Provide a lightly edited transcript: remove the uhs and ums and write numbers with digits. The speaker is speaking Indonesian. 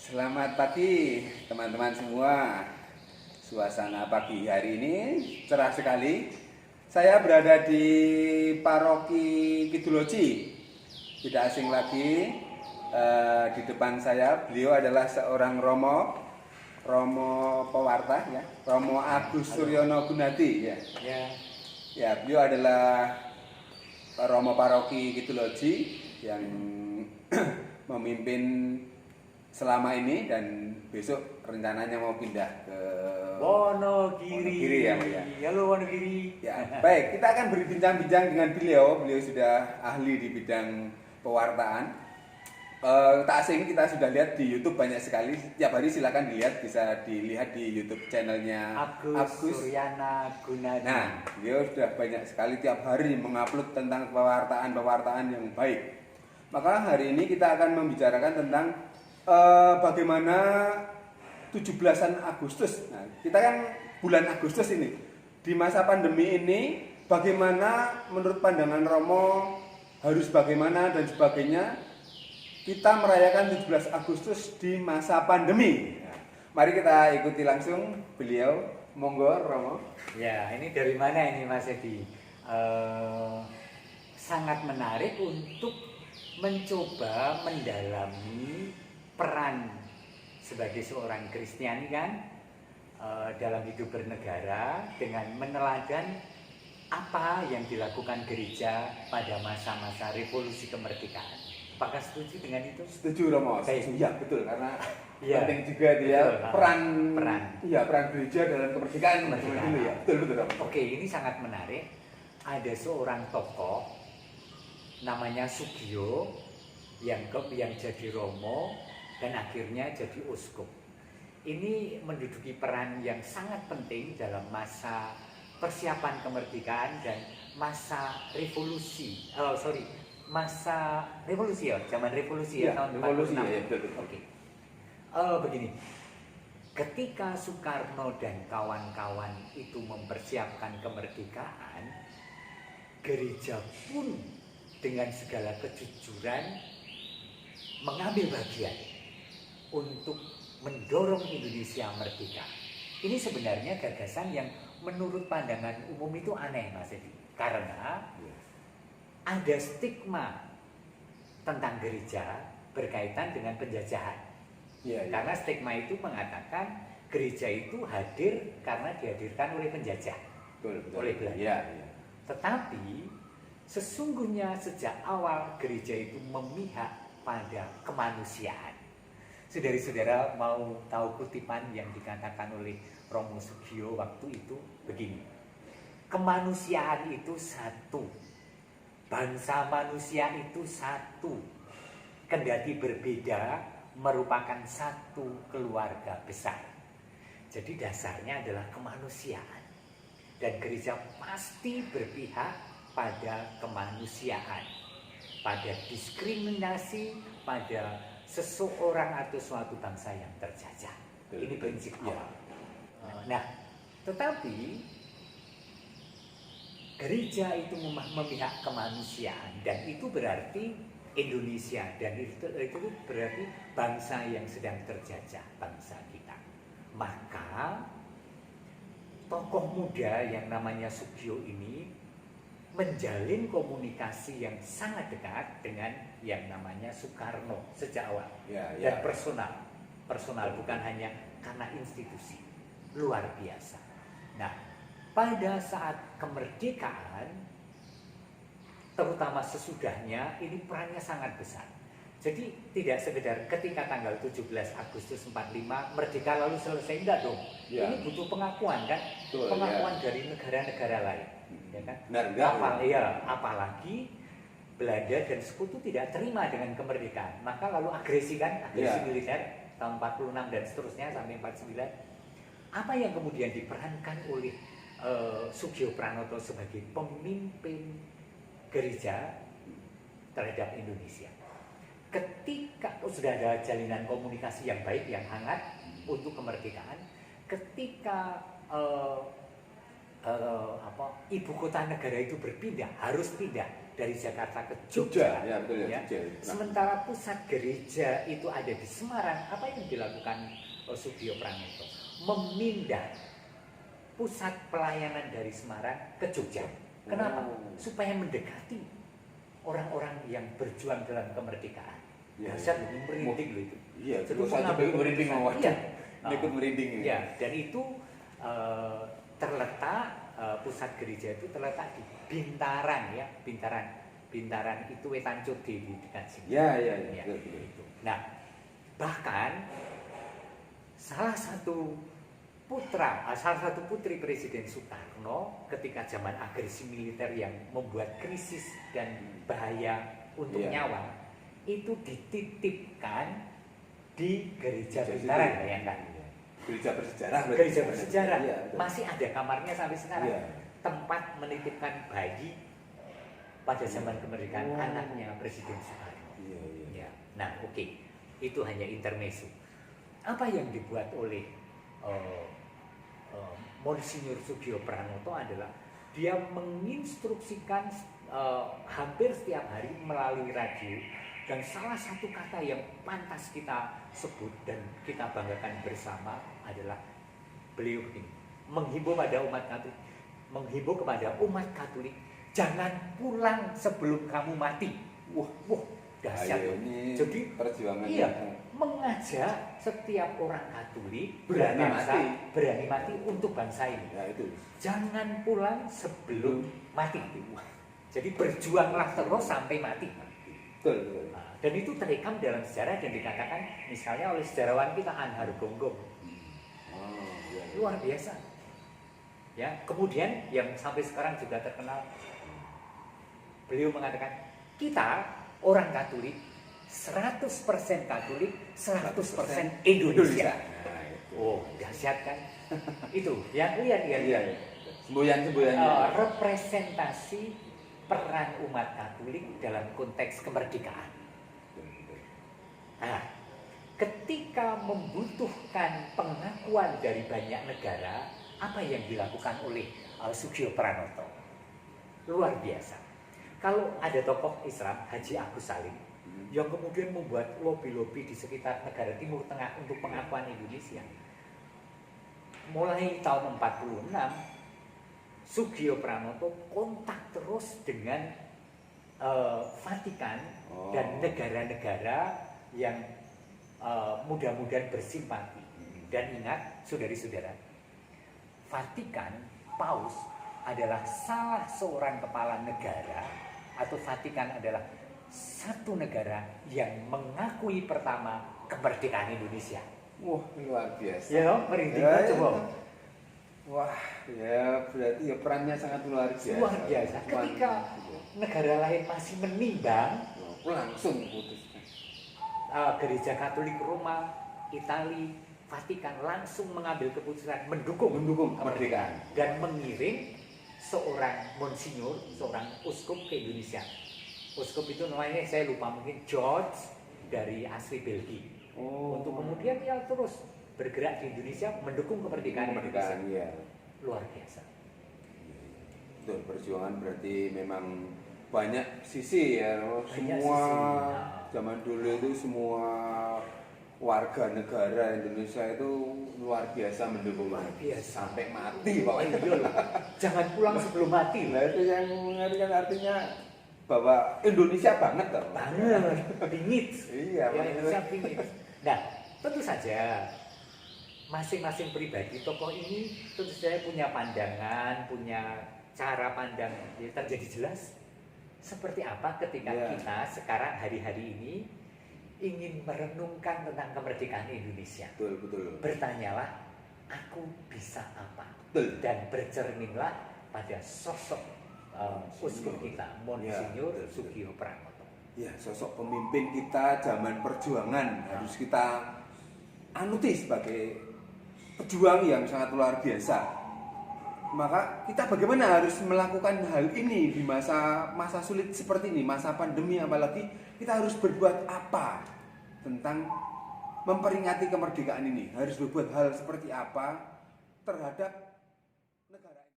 Selamat pagi teman-teman semua. Suasana pagi hari ini cerah sekali. Saya berada di Paroki Kidul-Oji. Tidak asing lagi, di depan saya beliau adalah seorang Romo Pewarta ya, Romo Agus Suryono Gunadi ya. Ya, beliau adalah Romo Paroki Kidul-Oji yang memimpin selama ini dan besok rencananya mau pindah ke Wonogiri. Ya, Pak ya. Halo Wonogiri. Ya, baik, kita akan berbincang-bincang dengan beliau. Beliau sudah ahli di bidang pewartaan. Tak asing, kita sudah lihat di YouTube banyak sekali. Tiap hari silakan dilihat, bisa dilihat di YouTube channelnya Agus Suryana Gunadi. Nah, beliau sudah banyak sekali tiap hari mengupload tentang pewartaan yang baik. Maka hari ini kita akan membicarakan tentang bagaimana 17-an Agustus. Nah, kita kan bulan Agustus ini. Di masa pandemi ini, bagaimana menurut pandangan Romo harus bagaimana dan sebagainya kita merayakan 17 Agustus di masa pandemi. Nah, mari kita ikuti langsung beliau. Monggo Romo. Ya, ini dari mana ini Mas Edi? Sangat menarik untuk mencoba mendalami peran sebagai seorang Kristiani kan dalam hidup bernegara dengan meneladan apa yang dilakukan gereja pada masa-masa revolusi kemerdekaan. Apakah setuju dengan itu? Setuju Romo. Iya betul, karena ya, penting juga dia betul, peran gereja dalam kemerdekaan dulu ya. Betul Romo. Oke, ini sangat menarik. Ada seorang tokoh namanya Sugio yang jadi Romo dan akhirnya jadi uskup. Ini menduduki peran yang sangat penting dalam masa persiapan kemerdekaan dan masa revolusi. Masa revolusi ya, zaman revolusi ya, tahun 46. Ya, Oke. Begini. Ketika Soekarno dan kawan-kawan itu mempersiapkan kemerdekaan, gereja pun dengan segala kejujuran mengambil bagian untuk mendorong Indonesia merdeka. Ini sebenarnya gagasan yang menurut pandangan umum itu aneh Mas Edi. Karena ada stigma tentang gereja berkaitan dengan penjajahan. Karena stigma itu mengatakan gereja itu hadir karena dihadirkan oleh penjajah, oleh Belanda. Tetapi sesungguhnya sejak awal gereja itu memihak pada kemanusiaan. Saudara-saudara mau tahu kutipan yang dikatakan oleh Romo Sugio waktu itu begini. Kemanusiaan itu satu. Bangsa manusia itu satu. Kendati berbeda merupakan satu keluarga besar. Jadi dasarnya adalah kemanusiaan. Dan gereja pasti berpihak pada kemanusiaan, pada diskriminasi, pada seseorang atau suatu bangsa yang terjajah. Ini prinsip awal. Nah, tetapi gereja itu memihak kemanusiaan dan itu berarti Indonesia dan itu berarti bangsa yang sedang terjajah, bangsa kita. Maka tokoh muda yang namanya Sugio ini menjalin komunikasi yang sangat dekat dengan yang namanya Soekarno sejak awal dan personal bukan hanya karena institusi, luar biasa. Nah, pada saat kemerdekaan, terutama sesudahnya, ini perannya sangat besar. Jadi tidak sekedar ketika tanggal 17 Agustus 45 merdeka lalu selesai, enggak dong. Ini butuh pengakuan kan, pengakuan dari negara-negara lain, ya kan? Apalagi Belanda dan Sekutu tidak terima dengan kemerdekaan, maka lalu agresi militer tahun 46 dan seterusnya sampai 49. Apa yang kemudian diperankan oleh Sugio Pranoto sebagai pemimpin gereja terhadap Indonesia? Ketika sudah ada jalinan komunikasi yang baik, yang hangat untuk kemerdekaan, ketika ibu kota negara itu berpindah, harus pindah dari Jakarta ke Jogja, Jogja. ya betul ya, Ya. Jogja. Sementara pusat gereja itu ada di Semarang, apa yang dilakukan Sugio Pranoto? Memindah pusat pelayanan dari Semarang ke Jogja. Kenapa? Supaya mendekati orang-orang yang berjuang dalam kemerdekaan. Ya, Dahsyat ya. loh, merinding loh itu. Iya, Jadi terus saya mengambil juga merinding keputusan. waduh. Iya. Ikut merinding ya. Ya, dan itu terletak pusat gereja itu terletak di Bintaran ya, Bintaran itu Wetan Code di dekat sini. Ya, ya, ya. Ya, Betul, betul. itu. Nah, bahkan salah satu putri Presiden Soekarno ketika zaman agresi militer yang membuat krisis dan bahaya untuk Iya. nyawa itu dititipkan di gereja Gereja Bintaran, situ. bayangkan. Gereja bersejarah. berarti. Gereja bersejarah Iya, betul. masih ada kamarnya sampai sekarang. Iya. Tempat menitipkan bayi pada zaman kemerdekaan Oh. anaknya Presiden Soekarno. Iya, iya. Ya. Nah, oke. Itu hanya intermezzo. Apa yang dibuat oleh Monsinyur Sugio Pranoto adalah dia menginstruksikan hampir setiap hari melalui radio, dan salah satu kata yang pantas kita sebut dan kita banggakan bersama adalah beliau ini menghimbau kepada umat Katolik, jangan pulang sebelum kamu mati. Wah, dahsyat. Ayo, ini Jadi perjuangan. iya, mengajak setiap orang Katolik Berani berbangsa, mati. berani mati untuk bangsa ini. Ya itu. Jangan pulang sebelum mati. Jadi berjuanglah terus sampai mati. Betul, betul. Nah, dan itu terekam dalam sejarah dan dikatakan misalnya oleh sejarawan kita Anhar Gonggong. Oh, iya, iya. Luar biasa. Ya, kemudian yang sampai sekarang juga terkenal, beliau mengatakan kita orang Katolik 100% Katolik, 100% Indonesia. Nah, itu. Oh, dahsyat kan? Itu, yang lihat. Iya, iya. Semboyan-semboyannya. Representasi peran umat Katolik dalam konteks kemerdekaan. Nah, ketika membutuhkan pengakuan dari banyak negara, apa yang dilakukan oleh Sugio Pranoto? Luar biasa. Kalau ada tokoh Islam, Haji Agus Salim, yang kemudian membuat lobi-lobi di sekitar negara Timur Tengah untuk pengakuan Indonesia. Mulai tahun 46, Sugio Pranoto kontak terus dengan Vatikan dan negara-negara yang mudah-mudahan bersimpati. Dan ingat, saudari-saudara, Vatikan, Paus adalah salah seorang kepala negara, atau Vatikan adalah satu negara yang mengakui pertama kemerdekaan Indonesia. Wah, luar biasa. Ya, merinding Ya, coba. ya. Wah, ya berarti ya perannya sangat luar biasa. Luar biasa. Ketika negara lain masih menimbang, langsung putus. Gereja Katolik Roma, Itali, Vatikan langsung mengambil keputusan mendukung kemerdekaan dan mengirim seorang monsinyur, seorang uskup ke Indonesia. Uskup itu namanya saya lupa, mungkin George dari asli Belgia. Untuk kemudian ya terus bergerak di Indonesia mendukung kemerdekaan Indonesia. Iya. Luar biasa. Betul, perjuangan berarti memang banyak sisi ya. Banyak Semua sisi. zaman dulu itu semua warga negara Indonesia itu luar biasa mendukung, Luar biasa. sampai mati pokoknya. Jangan pulang sebelum mati. Nah itu yang artinya bahwa Indonesia banget loh. Banget, bingit. Iya, Ya, makanya. Indonesia bingit. Nah, tentu saja masing-masing pribadi tokoh ini tentu saja punya pandangan, punya cara pandang ya, terjadi jelas. Seperti apa ketika Ya. kita sekarang hari-hari ini ingin merenungkan tentang kemerdekaan Indonesia. Betul. Bertanyalah, aku bisa apa? Betul. Dan bercerminlah pada sosok uskup kita, Monsinyur Ya, betul. Sugio Pranoto. Ya, sosok pemimpin kita zaman perjuangan harus kita anuti sebagai pejuang yang sangat luar biasa. Maka kita bagaimana harus melakukan hal ini di masa sulit seperti ini, masa pandemi, apalagi kita harus berbuat apa tentang memperingati kemerdekaan ini? Harus berbuat hal seperti apa terhadap